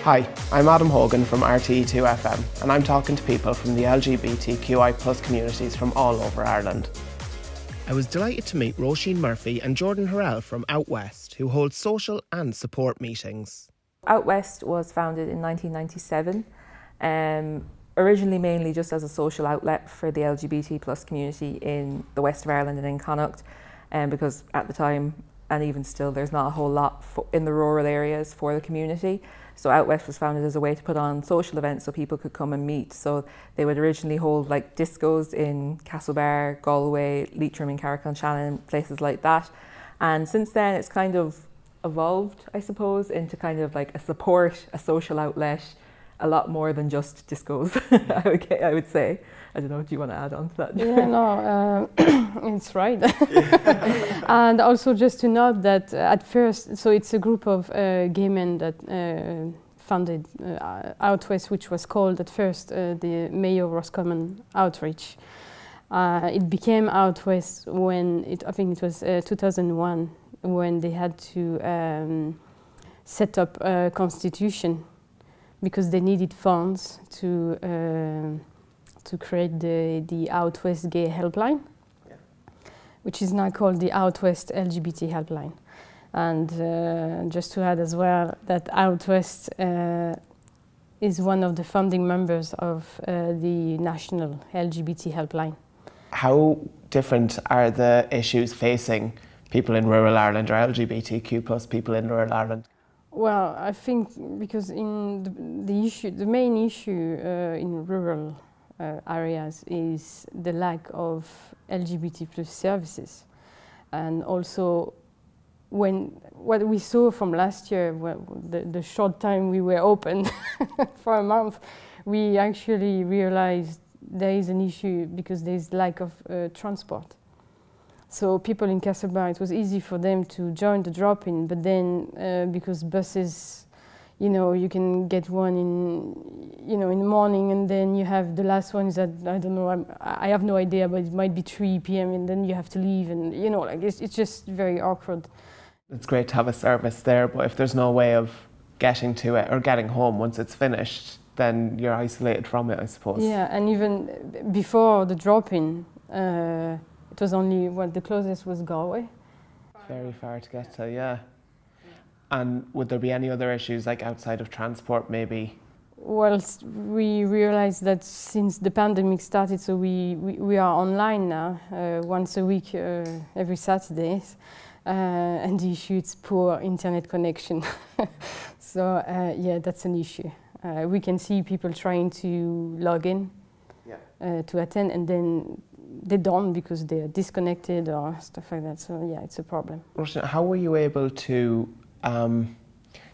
Hi, I'm Adam Hogan from RTE2FM and I'm talking to people from the LGBTQI+ communities from all over Ireland. I was delighted to meet Róisín Murphy and Jordan Harel from OutWest, who hold social and support meetings. OutWest was founded in 1997, originally mainly just as a social outlet for the LGBT+ community in the west of Ireland and in Connacht, because at the time, and even still, there's not a whole lot in the rural areas for the community. So OutWest was founded as a way to put on social events so people could come and meet. So they would originally hold like discos in Castlebar, Galway, Leitrim and Carrick-on-Shannon, places like that. And since then it's kind of evolved, I suppose, into kind of like a social outlet, a lot more than just discos, I would say. I don't know, do you want to add on to that? Yeah, no, it's right. And also just to note that at first, so it's a group of gay men that founded OutWest, which was called at first the Mayo Roscommon Outreach. It became OutWest when, I think it was 2001, when they had to set up a constitution because they needed funds to create the OutWest Gay Helpline, which is now called the OutWest LGBT Helpline. And just to add as well that OutWest is one of the founding members of the National LGBT Helpline. How different are the issues facing people in rural Ireland or LGBTQ+ people in rural Ireland? Well, I think because in the main issue in rural areas is the lack of LGBT+ services, and also what we saw from last year, the short time we were open for a month, we actually realized there is an issue because there is lack of transport. So people in Castlebar, it was easy for them to join the drop-in, but then because buses, you know, you can get one in the morning, and then you have the last one is at, I don't know, I have no idea, but it might be 3 p.m. and then you have to leave, and you know, like it's just very awkward. It's great to have a service there, but if there's no way of getting to it or getting home once it's finished, then you're isolated from it, I suppose. Yeah, and even before the drop-in, it was only, the closest was Galway. Very far to get to, yeah. And would there be any other issues, like outside of transport, maybe? Well, we realized that since the pandemic started, so we are online now, once a week, every Saturdays, and the issue is poor internet connection. So, yeah, that's an issue. We can see people trying to log in to attend, and then they don't because they're disconnected or stuff like that. So, yeah, it's a problem. Róisín, how were you able to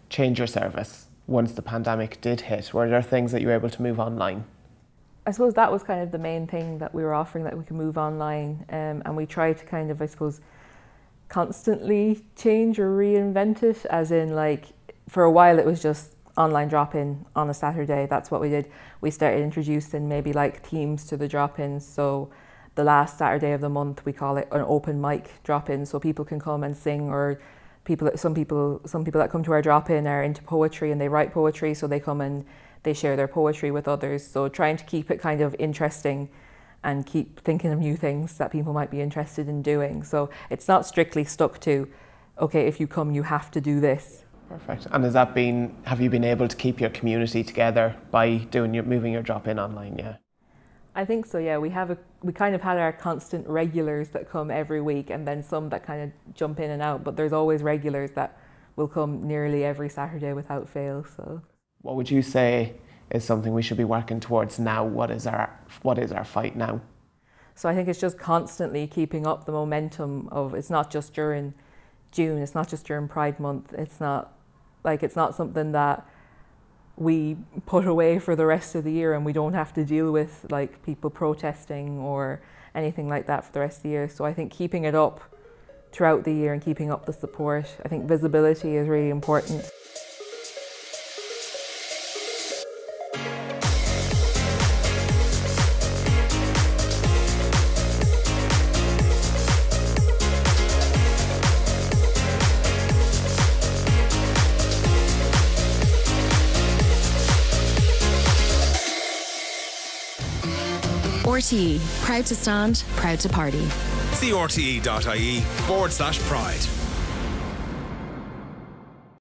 change your service once the pandemic did hit? Were there things that you were able to move online? I suppose that was kind of the main thing that we were offering, that we could move online, and we tried to kind of, I suppose, constantly change or reinvent it, as in, like, for a while it was just online drop-in on a Saturday. That's what we did. We started introducing maybe like themes to the drop-ins. So the last Saturday of the month, we call it an open mic drop-in, so people can come and sing, or some people that come to our drop-in are into poetry and they write poetry, so they come and they share their poetry with others. So trying to keep it kind of interesting and keep thinking of new things that people might be interested in doing. So it's not strictly stuck to, okay, if you come, you have to do this. Perfect. And have you been able to keep your community together by moving your drop-in online? Yeah. I think so, yeah. We kind of had our constant regulars that come every week, and then some that kind of jump in and out, but there's always regulars that will come nearly every Saturday without fail. So what would you say is something we should be working towards now? What is our fight now? So I think it's just constantly keeping up the momentum of, it's not just during June, it's not just during Pride Month, it's not something that we put away for the rest of the year, and we don't have to deal with like people protesting or anything like that for the rest of the year. So I think keeping it up throughout the year and keeping up the support, I think visibility is really important. RTE, proud to stand, proud to party. See rte.ie/pride.